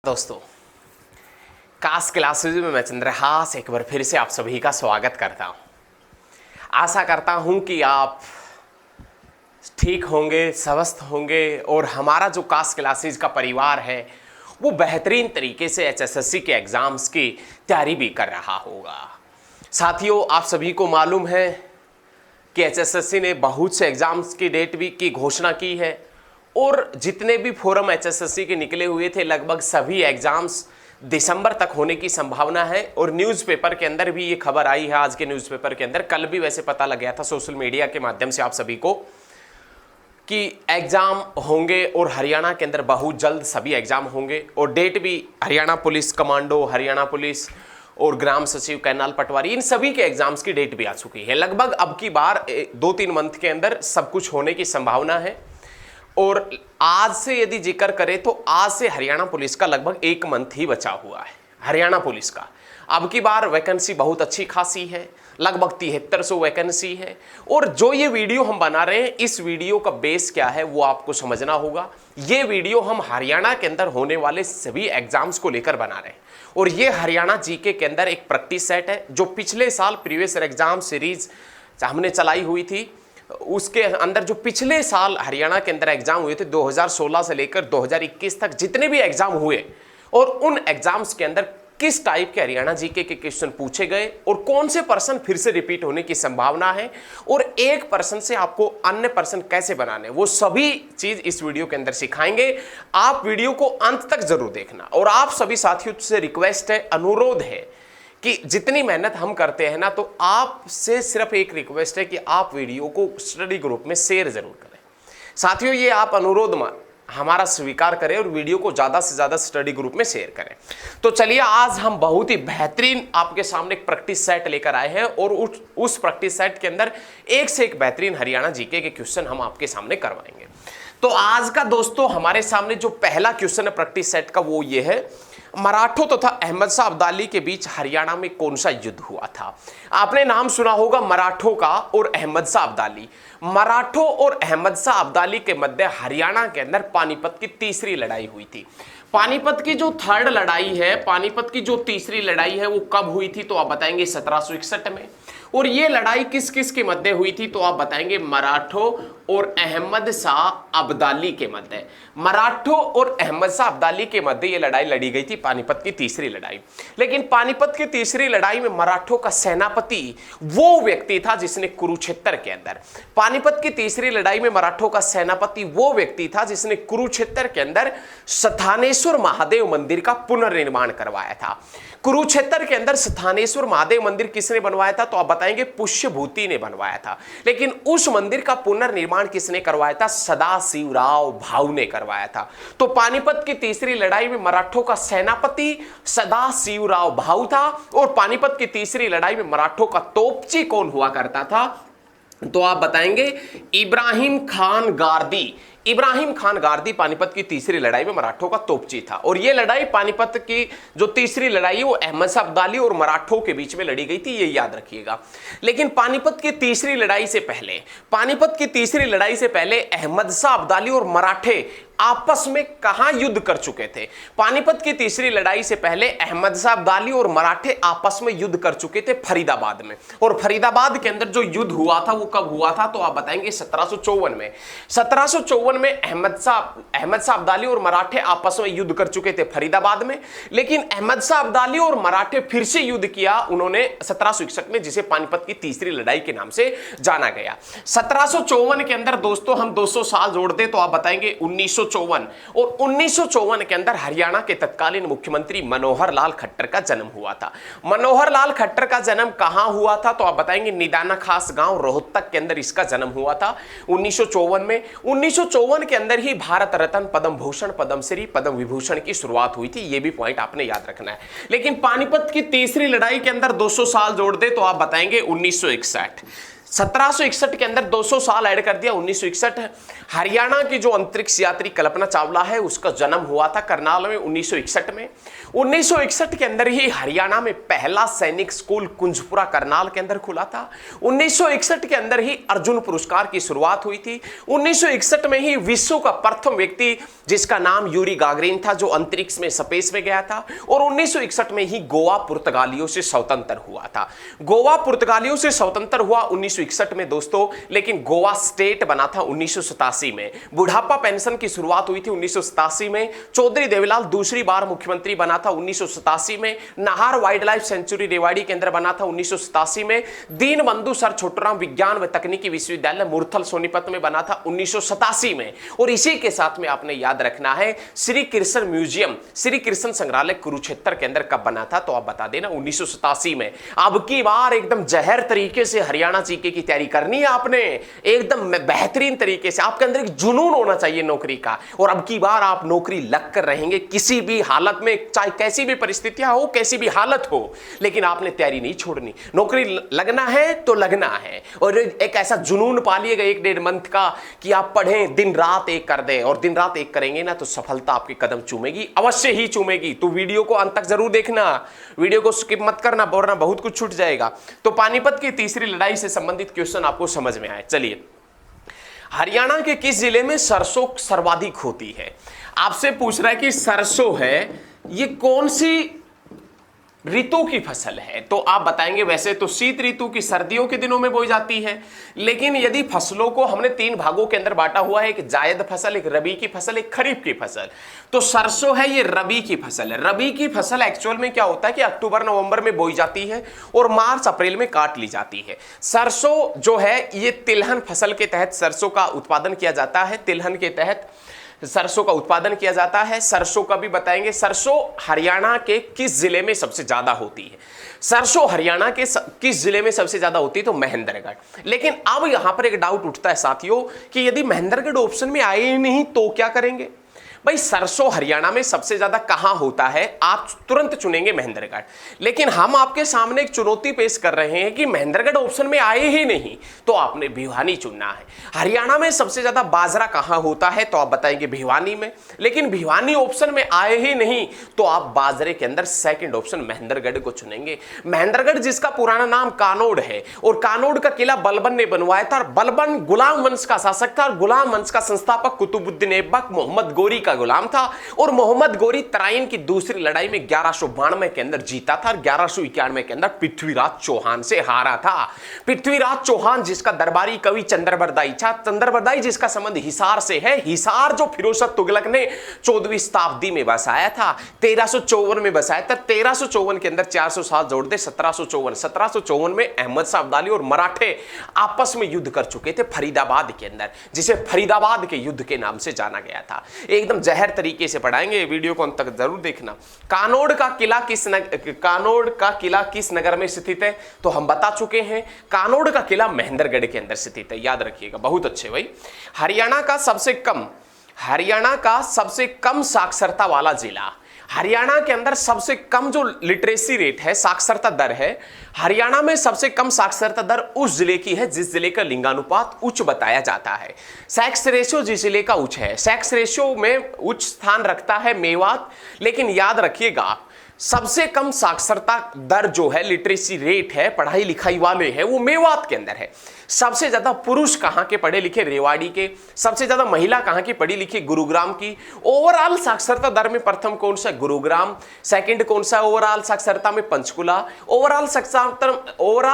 दोस्तों, cast classes में मैं चंद्रहास एक बार फिर से आप सभी का स्वागत करता हूं। आशा करता हूं कि आप ठीक होंगे, स्वस्थ होंगे और हमारा जो कास्ट क्लासेज का परिवार है वो बेहतरीन तरीके से एचएसएससी के एग्ज़ाम्स की तैयारी भी कर रहा होगा। साथियों, आप सभी को मालूम है कि एचएसएससी ने बहुत से एग्ज़ाम्स की डेट भी की घोषणा की है और जितने भी फोरम एचएसएससी के निकले हुए थे लगभग सभी एग्जाम्स दिसंबर तक होने की संभावना है। और न्यूज़पेपर के अंदर भी ये खबर आई है, आज के न्यूज़पेपर के अंदर, कल भी वैसे पता लग गया था सोशल मीडिया के माध्यम से आप सभी को कि एग्ज़ाम होंगे और हरियाणा के अंदर बहुत जल्द सभी एग्ज़ाम होंगे। और डेट भी Haryana police commando, Haryana police और ग्राम सचिव, कैनाल पटवारी, इन सभी के एग्ज़ाम्स की डेट भी आ चुकी है। लगभग अब की बार 2-3 मंथ के अंदर सब कुछ होने की संभावना है। और आज से यदि जिक्र करें तो आज से हरियाणा पुलिस का लगभग 1 मंथ ही बचा हुआ है। हरियाणा पुलिस का अब की बार वैकेंसी बहुत अच्छी खासी है, लगभग 7300 वैकेंसी है। और जो ये वीडियो हम बना रहे हैं, इस वीडियो का बेस क्या है वो आपको समझना होगा। ये वीडियो हम हरियाणा के अंदर होने वाले सभी एग्जाम्स को लेकर बना रहे हैं। और ये हरियाणा जीके के अंदर एक प्रैक्टिस सेट है जो पिछले साल प्रीवियस एग्जाम सीरीज हमने चलाई हुई थी। उसके अंदर जो पिछले साल हरियाणा के अंदर एग्जाम हुए थे 2016 से लेकर 2021 तक जितने भी एग्जाम हुए और उन एग्जाम्स के अंदर किस टाइप के हरियाणा जीके के क्वेश्चन पूछे गए और कौन से पर्सन फिर से रिपीट होने की संभावना है और एक पर्सन से आपको अन्य पर्सन कैसे बनाने, वो सभी चीज इस वीडियो के अंदर सिखाएंगे। आप वीडियो को अंत तक जरूर देखना। और आप सभी साथियों से रिक्वेस्ट है, अनुरोध है कि जितनी मेहनत हम करते हैं ना, तो आपसे सिर्फ एक रिक्वेस्ट है कि आप वीडियो को स्टडी ग्रुप में शेयर जरूर करें। साथियों, ये आप अनुरोध हमारा स्वीकार करें और वीडियो को ज़्यादा से ज़्यादा स्टडी ग्रुप में शेयर करें। तो चलिए, आज हम बहुत ही बेहतरीन आपके सामने एक प्रैक्टिस सेट लेकर आए हैं और उस प्रैक्टिस सेट के अंदर एक से एक बेहतरीन हरियाणा जीके के क्वेश्चन हम आपके सामने करवाएंगे। तो आज का दोस्तों हमारे सामने जो पहला क्वेश्चन है प्रैक्टिस सेट का वो ये है, मराठों तथा अहमद शाह अब्दाली के बीच हरियाणा में कौन सा युद्ध हुआ था। आपने नाम सुना होगा मराठों का और अहमद शाह अब्दाली। मराठों और अहमद शाह अब्दाली के मध्य हरियाणा के अंदर पानीपत की तीसरी लड़ाई हुई थी। पानीपत की जो थर्ड लड़ाई है, पानीपत की जो तीसरी लड़ाई है वो कब हुई थी तो आप बताएंगे 1761 में। और ये लड़ाई किस किस के मध्य हुई थी तो आप बताएंगे मराठों और अहमद शाह अब्दाली के मध्य। मराठों और अहमद शाह अब्दाली के मध्य ये लड़ाई लड़ी गई थी, पानीपत की तीसरी लड़ाई। लेकिन पानीपत की तीसरी लड़ाई में मराठों का सेनापति वो व्यक्ति था जिसने कुरुक्षेत्र के अंदर, पानीपत की तीसरी लड़ाई में मराठों का सेनापति वो व्यक्ति था जिसने कुरुक्षेत्र के अंदर स्थानेश्वर महादेव मंदिर का पुनर्निर्माण करवाया था। कुरुक्षेत्र के अंदर स्थानेश्वर महादेव मंदिर किसने बनवाया था तो आप बताएंगे पुष्यभूति ने बनवाया था। लेकिन उस मंदिर का पुनर्निर्माण किसने करवाया था? सदाशिवराव भाऊ ने करवाया था। तो पानीपत की तीसरी लड़ाई में मराठों का सेनापति सदाशिवराव भाऊ था और पानीपत की तीसरी लड़ाई में मराठों का तोपची कौन हुआ करता था तो आप बताएंगे इब्राहिम खान गारदी। इब्राहिम खान गारदी पानीपत की तीसरी लड़ाई में मराठों का तोपची था। और यह लड़ाई पानीपत की जो तीसरी लड़ाई है वो अहमद शाह अब्दाली और मराठों के बीच में लड़ी गई थी, ये याद रखिएगा। लेकिन पानीपत की तीसरी लड़ाई से पहले, पानीपत की तीसरी लड़ाई से पहले अहमद शाह अब्दाली और मराठे आपस में कहां युद्ध कर चुके थे? पानीपत की तीसरी लड़ाई से पहले अहमद शाह अब्दाली और मराठे आपस में युद्ध कर चुके थे फरीदाबाद में। और फरीदाबाद के अंदर जो युद्ध हुआ था वो कब हुआ था तो आप बताएंगे 1754 में। 1754 में अहमद शाह अब्दाली और मराठे आपस में युद्ध कर चुके थे फरीदाबाद में। लेकिन अहमद शाह अब्दाली और मराठे फिर से युद्ध किया उन्होंने 1761 में, जिसे पानीपत की तीसरी लड़ाई के नाम से जाना गया। 1754 के अंदर दोस्तों हम 200 साल जोड़ दें तो आप बताएंगे 1954। और 1954 के अंदर हरियाणा के तत्कालीन मुख्यमंत्री मनोहर लाल खट्टर का जन्म हुआ था। मनोहर लाल खट्टर का जन्म कहां हुआ था तो आप बताएंगे निदाना खास गांव रोहतक के अंदर इसका जन्म हुआ था 1954 में। 1954 के अंदर ही भारत रत्न, पद्म भूषण, पद्मश्री, पद्म विभूषण की शुरुआत हुई थी। यह भी पॉइंट आपने याद रखना है। लेकिन पानीपत की तीसरी लड़ाई के अंदर 200 साल जोड़ दे तो आप बताएंगे 1961। 1761 के अंदर 200 साल ऐड कर दिया 1961। हरियाणा की जो अंतरिक्ष यात्री कल्पना चावला है उसका जन्म हुआ था करनाल में 1961 में। 1961 के अंदर ही हरियाणा में पहला सैनिक स्कूल कुंजपुरा करनाल के अंदर खुला था। 1961 के अंदर ही अर्जुन पुरस्कार की शुरुआत हुई थी। 1961 में ही विश्व का प्रथम व्यक्ति जिसका नाम यूरी गागरिन था जो अंतरिक्ष में स्पेस में गया था। और 1961 में ही गोवा पुर्तगालियों से स्वतंत्र हुआ था। गोवा पुर्तगालियों से स्वतंत्र हुआ 1961 में दोस्तों, लेकिन गोवा स्टेट बना था 1987 में। बुढ़ापा पेंशन की शुरुआत हुई थी 1987 में। चौधरी देवीलाल दूसरी बार मुख्यमंत्री बना था 1987 में। Nahar wild life sanctuary Rewari के अंदर बना था 1987 में। दीनबंधु सर छोटूराम विज्ञान व तकनीकी विश्वविद्यालय मुरथल सोनीपत में बना था 1987 में। और इसी के साथ में आपने याद रखना है श्री कृष्ण म्यूजियम, श्री कृष्ण संग्रहालय कुरुक्षेत्र के अंदर कब बना था, तो आप बता देना 1987 में। अब की बार एकदम जहर तरीके से हरियाणा जीके की तैयारी करनी है आपने, एकदम बेहतरीन तरीके से। आपके अंदर एक जुनून होना चाहिए नौकरी का, और अब की बार आप नौकरी लग कर रहेंगे किसी भी हालत में, चाहे कैसी भी परिस्थितियां हो, कैसी भी हालत हो, लेकिन आपने तैयारी नहीं छोड़नी। नौकरी लगना है तो लगना है, और एक ऐसा जुनून पालिएगा 1-1.5 मंथ का कि आप पढ़ें, दिन रात एक कर दें, और दिन रात एक करेंगे ना तो सफलता आपके कदम चूमेगी, अवश्य ही चूमेगी। तो वीडियो को अंत तक जरूर देखना, वीडियो को स्किप मत करना, वरना बहुत कुछ छूट जाएगा। तो पानीपत की तीसरी लड़ाई से संबंधित क्वेश्चन आपको समझ में आए। चलिए, हरियाणा के किस जिले में सरसों सर्वाधिक होती है? आपसे पूछ रहा है कि सरसों है ये कौन सी ऋतु की फसल है, तो आप बताएंगे वैसे तो शीत ऋतु की सर्दियों के दिनों में बोई जाती है, लेकिन यदि फसलों को हमने 3 भागों के अंदर बांटा हुआ है, एक जायद फसल, एक रबी की फसल, एक खरीफ की फसल, तो सरसों है ये रबी की फसल है। रबी की फसल एक्चुअल में क्या होता है कि अक्टूबर नवंबर में बोई जाती है और मार्च अप्रैल में काट ली जाती है। सरसों जो है ये तिलहन फसल के तहत सरसों का उत्पादन किया जाता है, तिलहन के तहत सरसों का उत्पादन किया जाता है। सरसों का भी बताएंगे। सरसों हरियाणा के किस जिले में सबसे ज्यादा होती है? सरसों हरियाणा के किस जिले में सबसे ज्यादा होती है? तो महेंद्रगढ़। लेकिन अब यहां पर एक डाउट उठता है साथियों कि यदि महेंद्रगढ़ ऑप्शन में आए ही नहीं तो क्या करेंगे? भाई सरसों हरियाणा में सबसे ज्यादा कहां होता है? आप तुरंत चुनेंगे महेंद्रगढ़, लेकिन हम आपके सामने एक चुनौती पेश कर रहे हैं कि महेंद्रगढ़ ऑप्शन में आए ही नहीं तो आपने भिवानी चुनना है। हरियाणा में सबसे ज्यादा बाजरा कहां होता है? तो आप बताएंगे भिवानी में, लेकिन भिवानी ऑप्शन में आए ही नहीं तो आप बाजरे के अंदर सेकंड ऑप्शन महेंद्रगढ़ को चुनेंगे। महेंद्रगढ़ जिसका पुराना नाम कानोड़ है, और कानोड़ का किला बलबन ने बनवाया था, और बलबन गुलाम वंश का शासक था, और गुलाम वंश का संस्थापक कुतुबुद्दीन ऐबक मोहम्मद गोरी का गुलाम था। और मोहम्मद गोरी तराइन की दूसरी लड़ाई में 1192 के अंदर जीता था, और 1191 के अंदर पृथ्वीराज चौहान से हारा था। पृथ्वीराज चौहान जिसका दरबारी कवि चंद्रबरदाई था, चंद्रबरदाई जिसका संबंध हिसार से है, हिसार जो फिरोज शाह तुगलक ने 14वीं शताब्दी में बसाया था, 1354 में बसाया था। 1354 के अंदर 400 साल जोड़ दे 1754 में अहमद शाह अब्दाली और मराठे आपस में युद्ध कर चुके थे फरीदाबाद के अंदर, जिसे फरीदाबाद के युद्ध के नाम से जाना गया था। एकदम जहर तरीके से पढ़ाएंगे, वीडियो को अंत तक जरूर देखना। कानोड़ का किला किस नगर में स्थित है? तो हम बता चुके हैं, कानोड़ का किला महेंद्रगढ़ के अंदर स्थित है, याद रखिएगा। बहुत अच्छे भाई। हरियाणा का सबसे कम साक्षरता वाला जिला, हरियाणा के अंदर सबसे कम जो लिटरेसी रेट है, साक्षरता दर है, हरियाणा में सबसे कम साक्षरता दर उस जिले की है जिस जिले का लिंगानुपात उच्च बताया जाता है। सेक्स रेशियो जिस जिले का उच्च है, सेक्स रेशियो में उच्च स्थान रखता है मेवात। लेकिन याद रखिएगा सबसे कम साक्षरता दर जो है, लिटरेसी रेट है, पढ़ाई लिखाई वाले है, वो मेवात के अंदर है। सबसे ज्यादा पुरुष कहां के पढ़े लिखे? रेवाड़ी के। सबसे ज्यादा महिला कहां की पढ़ी लिखी? गुरुग्राम की। ओवरऑल साक्षरता दर में प्रथम कौन सा? गुरुग्राम। सेकंड कौन सा ओवरऑल साक्षरता में? पंचकुला। ओवरऑल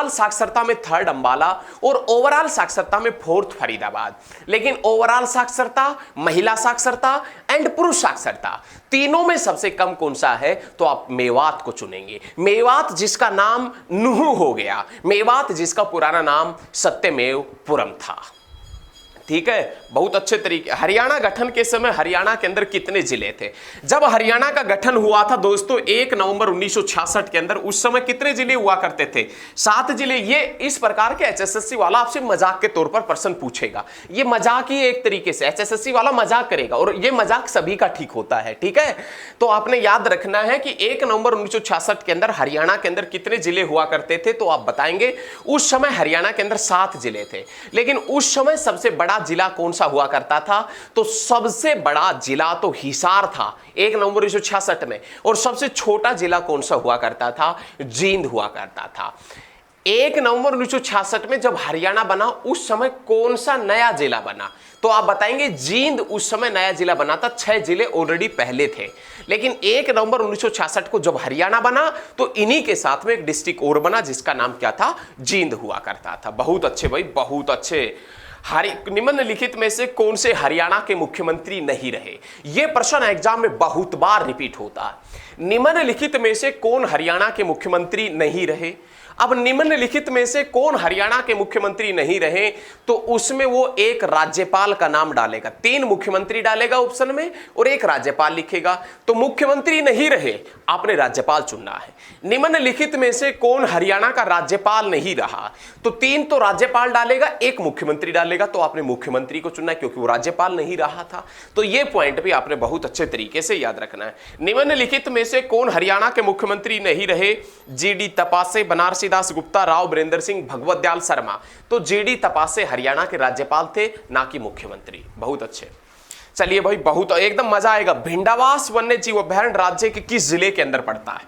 साक्षरता में थर्ड अंबाला, और ओवरऑल साक्षरता में फोर्थ फरीदाबाद। लेकिन ओवरऑल साक्षरता, महिला साक्षरता एंड पुरुष साक्षरता, तीनों में सबसे कम कौन सा है? तो आप मेवात को चुनेंगे। मेवात जिसका नाम नूह हो गया, मेवात जिसका पुराना नाम सत्यमेव पुरम था। ठीक है, बहुत अच्छे तरीके। हरियाणा गठन के समय हरियाणा के अंदर कितने जिले थे? जब हरियाणा का गठन हुआ था दोस्तों 1 नवंबर 1966 के अंदर, उस समय कितने जिले हुआ करते थे? 7 जिले। ये इस प्रकार के एचएसएससी वाला आपसे मजाक के तौर पर प्रश्न पूछेगा, ये मजाक ही एक तरीके से एचएसएससी वाला मजाक करेगा, और ये मजाक सभी का ठीक होता है, ठीक है। तो आपने याद रखना है कि 1 नवंबर 1966 के अंदर हरियाणा के अंदर कितने जिले हुआ करते थे, तो आप बताएंगे उस समय हरियाणा के अंदर 7 जिले थे। लेकिन उस समय सबसे बड़ा जिला कौन सा हुआ करता था? तो सबसे बड़ा जिला तो हिसार था 1 नवंबर 1966 में, और सबसे छोटा जिला कौन सा हुआ करता था? जींद हुआ करता था। 1 नवंबर 1966 में जब हरियाणा बना उस समय कौन सा नया जिला बना? तो आप बताएंगे जींद उस समय नया जिला बना था, 6 जिले ऑलरेडी पहले थे। लेकिन 1 नवंबर 1966 को जब हरियाणा बना तो इन्हीं के साथ में एक डिस्ट्रिक्ट और बना जिसका नाम क्या था? जींद हुआ करता था। बहुत अच्छे भाई, बहुत अच्छे। निम्नलिखित में से कौन से हरियाणा के मुख्यमंत्री नहीं रहे? यह प्रश्न एग्जाम में बहुत बार रिपीट होता है। निम्नलिखित में से कौन हरियाणा के मुख्यमंत्री नहीं रहे? अब निम्नलिखित में से कौन हरियाणा के मुख्यमंत्री नहीं रहे, तो उसमें वो एक राज्यपाल का नाम डालेगा। 3 मुख्यमंत्री डालेगा ऑप्शन में और एक राज्यपाल लिखेगा। तो मुख्यमंत्री नहीं रहे, आपने राज्यपाल चुनना है। निम्नलिखित में से कौन हरियाणा का राज्यपाल नहीं रहा, तो 3 तो राज्यपाल डालेगा, एक मुख्यमंत्री डालेगा, तो आपने मुख्यमंत्री को चुनना है क्योंकि वो राज्यपाल नहीं रहा था। तो ये पॉइंट भी आपने बहुत अच्छे तरीके से याद रखना है। निम्नलिखित में से कौन हरियाणा के मुख्यमंत्री नहीं रहे? जीडी तपासे, बनारसी दास गुप्ता, राव वीरेंद्र सिंह, भगवत दयाल शर्मा। तो जीडी तपासे हरियाणा के राज्यपाल थे, ना कि मुख्यमंत्री। बहुत अच्छे। चलिए भाई, बहुत एकदम मजा आएगा। भिंडावास वन्य जीव अभयारण्य राज्य के किस जिले के अंदर पड़ता है?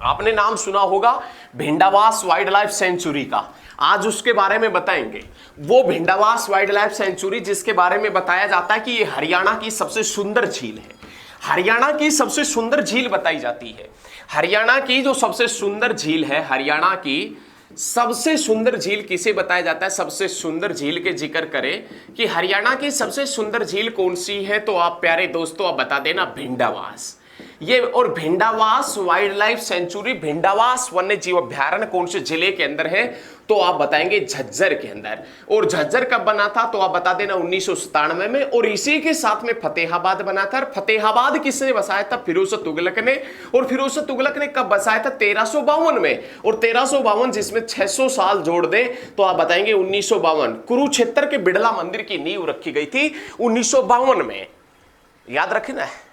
आपने नाम सुना होगा भिंडावास वाइल्ड लाइफ सेंचुरी का, आज उसके बारे में बताएंगे। वो भिंडावास वाइल्ड लाइफ सेंचुरी जिसके बारे में बताया जाता है कि ये हरियाणा की सबसे सुंदर झील है। हरियाणा की सबसे सुंदर झील बताई जाती है। हरियाणा की जो सबसे सुंदर झील है, हरियाणा की सबसे सुंदर झील किसे बताया जाता है? सबसे सुंदर झील के जिक्र करें कि हरियाणा की सबसे सुंदर झील कौन सी है, तो आप प्यारे दोस्तों आप बता देना भिंडावास। ये और Bhindawas wild life sanctuary, Bhindawas वन्य जीव अभयारण्य कौन से जिले के अंदर है, तो आप बताएंगे झज्जर के अंदर। और झज्जर कब बना था, तो आप बता देना 1997 में, और इसी के साथ में फतेहाबाद बना था। फतेहाबाद किसने बसाया था? फिरोज तुगलक ने। और फिरोज तुगलक ने कब बसाया था? 1352 में। और 1352 जिसमें 600 साल जोड़ दे तो आप बताएंगे 1952। कुरुक्षेत्र के बिड़ला मंदिर की नींव रखी गई थी 1952 में। याद रखना है,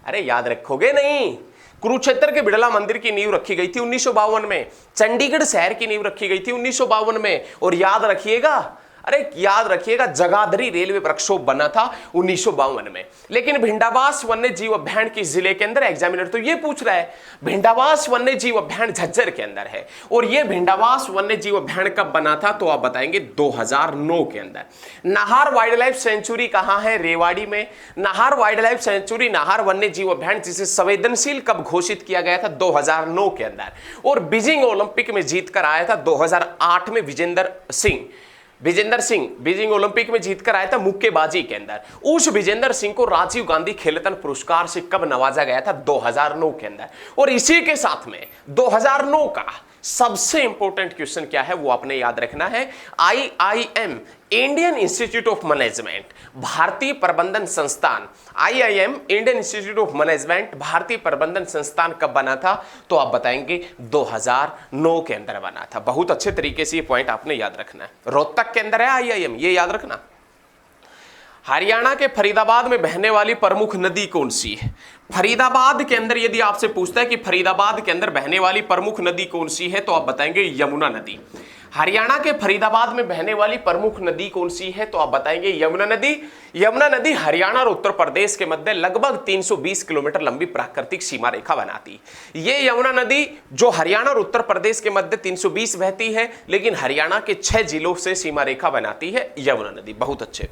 अरे याद रखोगे नहीं। कुरुक्षेत्र के बिड़ला मंदिर की नींव रखी गई थी 1952 में। चंडीगढ़ शहर की नींव रखी गई थी 1952 में। और याद रखिएगा, अरे याद रखिएगा, जगाधरी रेलवे वर्कशॉप बना था 1952 में। लेकिन भिंडावास वन्य जीव अभयारण्य किस जिले के अंदर? एग्जामिनर तो ये पूछ रहा है। भिंडावास वन्य जीव अभयारण्य झज्जर के अंदर है। और ये भिंडावास वन्य जीव अभयारण्य कब बना था, तो आप बताएंगे 2009 के अंदर। नाहर वाइल्ड लाइफ सेंचुरी कहां है? रेवाड़ी में। Nahar wild life sanctuary, Nahar वन्य जीव अभयारण्य जिसे संवेदनशील कब घोषित किया गया था? 2009 के अंदर। और बीजिंग ओलंपिक में जीत कर आया था 2008 में विजेंद्र सिंह बीजिंग ओलंपिक में जीतकर आया था मुक्केबाजी के अंदर। उस विजेंद्र सिंह को राजीव गांधी खेल रत्न पुरस्कार से कब नवाजा गया था? 2009 के अंदर। और इसी के साथ में 2009 का सबसे इंपॉर्टेंट क्वेश्चन क्या है वो आपने याद रखना है। IIM Indian institute of management, भारतीय प्रबंधन संस्थान, IIM Indian institute of management भारतीय प्रबंधन संस्थान कब बना था? तो आप बताएंगे 2009 के अंदर बना था। बहुत अच्छे तरीके से ये पॉइंट आपने याद रखना है। रोहतक के अंदर है IIM, ये याद रखना। हरियाणा के फरीदाबाद में बहने वाली प्रमुख नदी कौन सी है? फरीदाबाद के अंदर यदि आपसे पूछता है कि फरीदाबाद के अंदर बहने वाली प्रमुख नदी कौन सी है, तो आप बताएंगे यमुना नदी। हरियाणा के फरीदाबाद में बहने वाली प्रमुख नदी कौन सी है, तो आप बताएंगे यमुना नदी। यमुना नदी हरियाणा और उत्तर प्रदेश के मध्य लगभग 320 किलोमीटर लंबी प्राकृतिक सीमा रेखा बनाती है। ये यमुना नदी जो हरियाणा और उत्तर प्रदेश के मध्य 320 बहती है, लेकिन हरियाणा के 6 जिलों से सीमा रेखा बनाती है यमुना नदी। बहुत अच्छे।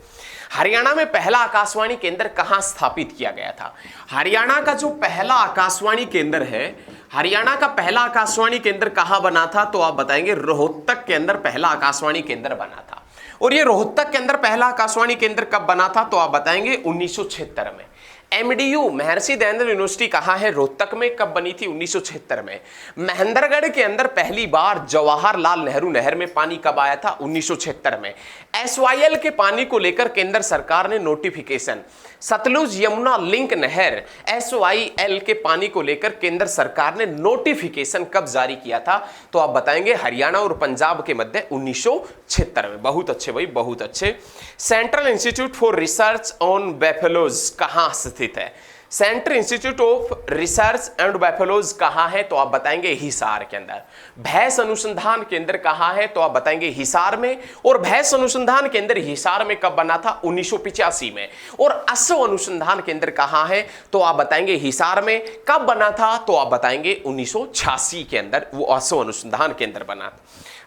हरियाणा में पहला आकाशवाणी केंद्र कहां स्थापित किया गया था? हरियाणा का जो पहला आकाशवाणी केंद्र है, हरियाणा का पहला आकाशवाणी केंद्र कहां बना था? तो आप बताएंगे रोहतक के अंदर पहला आकाशवाणी केंद्र बना था। और ये रोहतक के अंदर पहला आकाशवाणी केंद्र कब बना था? तो आप बताएंगे 1976 में। एमडीयू महर्षि दयानंद यूनिवर्सिटी कहाँ है? रोहतक में। कब बनी थी? 1976 में। महेंद्रगढ़ के अंदर पहली बार जवाहरलाल नेहरू नहर में पानी कब आया था? 1976 में। एसवाईएल के पानी को लेकर केंद्र सरकार ने नोटिफिकेशन, सतलुज यमुना लिंक नहर एसवाईएल के पानी को लेकर केंद्र सरकार ने नोटिफिकेशन कब जारी किया था? तो आप बताएंगे हरियाणा और पंजाब के मध्य 1976 में। बहुत अच्छे भाई, बहुत अच्छे। Central institute for research on buffaloes कहां स्थित है? Central institute of research and buffaloes कहां है? तो आप बताएंगे हिसार के अंदर। भैंस अनुसंधान केंद्र कहां है? तो आप बताएंगे हिसार में। और भैंस अनुसंधान केंद्र हिसार में कब बना था? 1985 में। और अश्व अनुसंधान केंद्र कहां है? तो आप बताएंगे हिसार में। कब बना था? तो आप बताएंगे 1986 के अंदर वो अश्व अनुसंधान केंद्र बना था।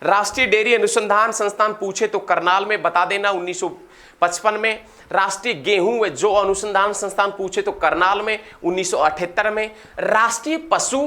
राष्ट्रीय डेयरी अनुसंधान संस्थान पूछे तो करनाल में बता देना 1955 में। राष्ट्रीय गेहूं जो अनुसंधान संस्थान पूछे तो करनाल में 1978 में। राष्ट्रीय पशु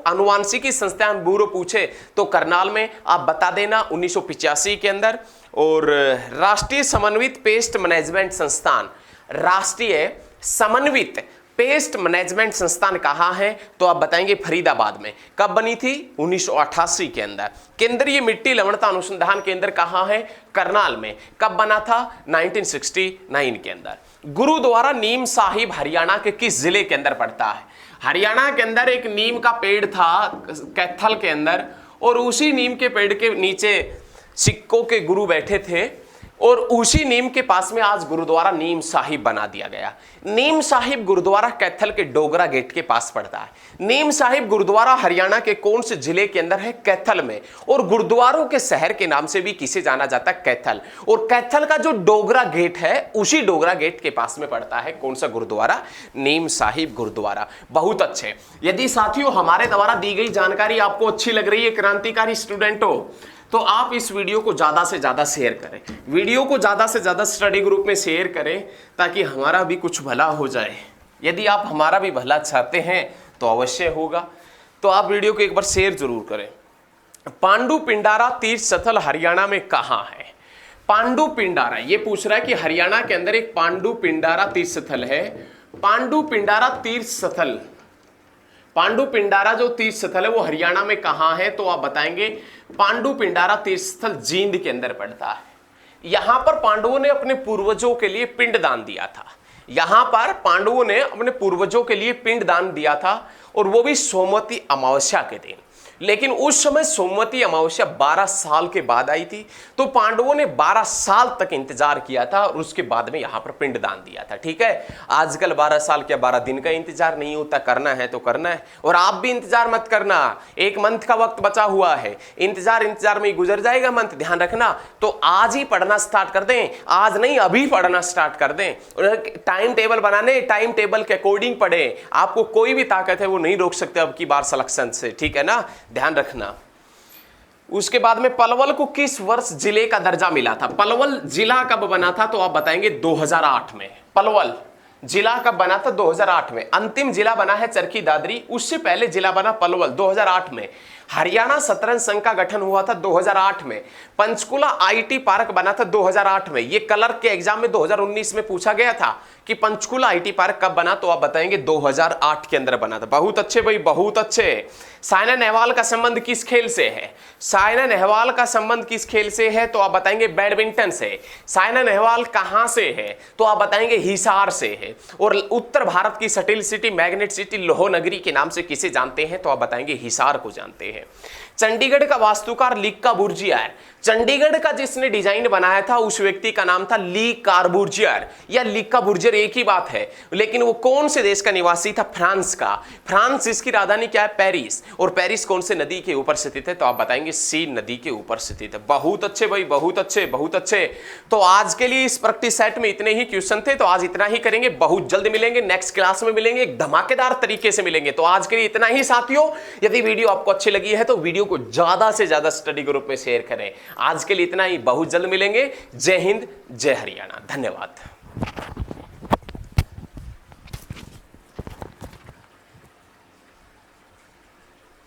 अनुवांशिकी संस्थान ब्यूरो पूछे तो करनाल में आप बता देना 1985 के अंदर। और राष्ट्रीय समन्वित पेस्ट मैनेजमेंट संस्थान, राष्ट्रीय समन्वित पेस्ट मैनेजमेंट संस्थान कहाँ है? तो आप बताएंगे फरीदाबाद में। कब बनी थी? 1988 के अंदर। केंद्रीय मिट्टी लवणता अनुसंधान केंद्र कहाँ है? करनाल में। कब बना था? 1969 के अंदर। गुरुद्वारा नीम साहिब हरियाणा के किस जिले के अंदर पड़ता है? हरियाणा के अंदर एक नीम का पेड़ था कैथल के अंदर, और उसी नीम के पेड़ के नीचे सिक्कों के गुरु बैठे थे, और उसी नीम के पास में आज गुरुद्वारा नीम साहिब बना दिया गया। नीम साहिब गुरुद्वारा कैथल के डोगरा गेट के पास पड़ता है। नीम साहिब गुरुद्वारा हरियाणा के कौन से जिले के अंदर है? कैथल में। और गुरुद्वारों के शहर के नाम से भी किसे जाना जाता है? कैथल। और कैथल का जो डोगरा गेट है, उसी डोगरा गेट के पास में पड़ता है कौन सा गुरुद्वारा? नीम साहिब गुरुद्वारा। बहुत अच्छे। यदि साथियों हमारे द्वारा दी गई जानकारी आपको अच्छी लग रही है क्रांतिकारी स्टूडेंटों, तो आप इस वीडियो को ज़्यादा से ज़्यादा शेयर करें। वीडियो को ज़्यादा से ज़्यादा स्टडी ग्रुप में शेयर करें ताकि हमारा भी कुछ भला हो जाए। यदि आप हमारा भी भला चाहते हैं तो अवश्य होगा, तो आप वीडियो को एक बार शेयर जरूर करें। पांडु पिंडारा तीर्थ स्थल हरियाणा में कहाँ है? पांडु पिंडारा ये पूछ रहा है कि हरियाणा के अंदर एक पांडु पिंडारा तीर्थ स्थल है। पांडु पिंडारा तीर्थ स्थल, पांडु पिंडारा जो तीर्थ स्थल है वो हरियाणा में कहां है? तो आप बताएंगे पांडु पिंडारा तीर्थ स्थल जींद के अंदर पड़ता है। यहां पर पांडवों ने अपने पूर्वजों के लिए पिंडदान दिया था। यहां पर पांडवों ने अपने पूर्वजों के लिए पिंडदान दिया था, और वो भी सोमवती अमावस्या के दिन। लेकिन उस समय सोमवती अमावस्या 12 साल के बाद आई थी, तो पांडवों ने 12 साल तक इंतजार किया था और उसके बाद में यहां पर पिंडदान दिया था। ठीक है, आजकल 12 साल क्या 12 दिन का इंतजार नहीं होता, करना है तो करना है। और आप भी इंतजार मत करना, 1 मंथ का वक्त बचा हुआ है, इंतजार में ही गुजर जाएगा मंथ, ध्यान रखना। तो आज ही पढ़ना स्टार्ट कर दें, आज नहीं अभी पढ़ना स्टार्ट कर दें। टाइम टेबल बनाने, टाइम टेबल के अकॉर्डिंग पढ़े। आपको कोई भी ताकत है वो नहीं रोक सकते अब की बार सिलेक्शन से, ठीक है ना, ध्यान रखना। उसके बाद में पलवल को किस वर्ष जिले का दर्जा मिला था? पलवल जिला कब बना था? तो आप बताएंगे 2008 में। पलवल जिला कब बना था? 2008 में। अंतिम जिला बना है चरखी दादरी, उससे पहले जिला बना पलवल 2008 में। हरियाणा शतरंज संघ का गठन हुआ था 2008 में। पंचकुला आईटी पार्क बना था 2008 में। ये क्लर्क के एग्जाम में 2019 में पूछा गया था कि पंचकुला आईटी पार्क कब बना, तो आप बताएंगे 2008 के अंदर बना था। बहुत अच्छे भाई, बहुत अच्छे। साइना नेहवाल का संबंध किस खेल से है? साइना नेहवाल का संबंध किस खेल से है? तो आप बताएंगे बैडमिंटन से। साइना नेहवाल कहां से है? तो आप बताएंगे हिसार से है। और उत्तर भारत की सटिल सिटी, मैग्नेट सिटी, लोह नगरी के नाम से किसे जानते हैं? तो आप बताएंगे हिसार को जानते हैं। चंडीगढ़ का वास्तुकार ली कार्बूजियर। चंडीगढ़ का जिसने डिजाइन बनाया था उस व्यक्ति का नाम था ली कार्बूजियर या ली कार्बूजियर, एक ही बात है। लेकिन वो कौन से देश का निवासी था? फ्रांस का। फ्रांस, इसकी राजधानी क्या है? पेरिस। और पेरिस कौन से नदी के ऊपर स्थित है? तो आप बताएंगे सीन नदी के ऊपर स्थित है। बहुत अच्छे भाई, बहुत अच्छे, बहुत अच्छे। तो आज के लिए इस प्रैक्टिस सेट में इतने ही क्वेश्चन थे, तो आज इतना ही करेंगे। बहुत जल्द मिलेंगे, नेक्स्ट क्लास में मिलेंगे, एक धमाकेदार तरीके से मिलेंगे। तो आज के लिए इतना ही साथियों। यदि वीडियो आपको अच्छी लगी है तो वीडियो को ज्यादा से ज्यादा स्टडी ग्रुप में शेयर करें। आज के लिए इतना ही, बहुत जल्द मिलेंगे। जय हिंद, जय हरियाणा, धन्यवाद।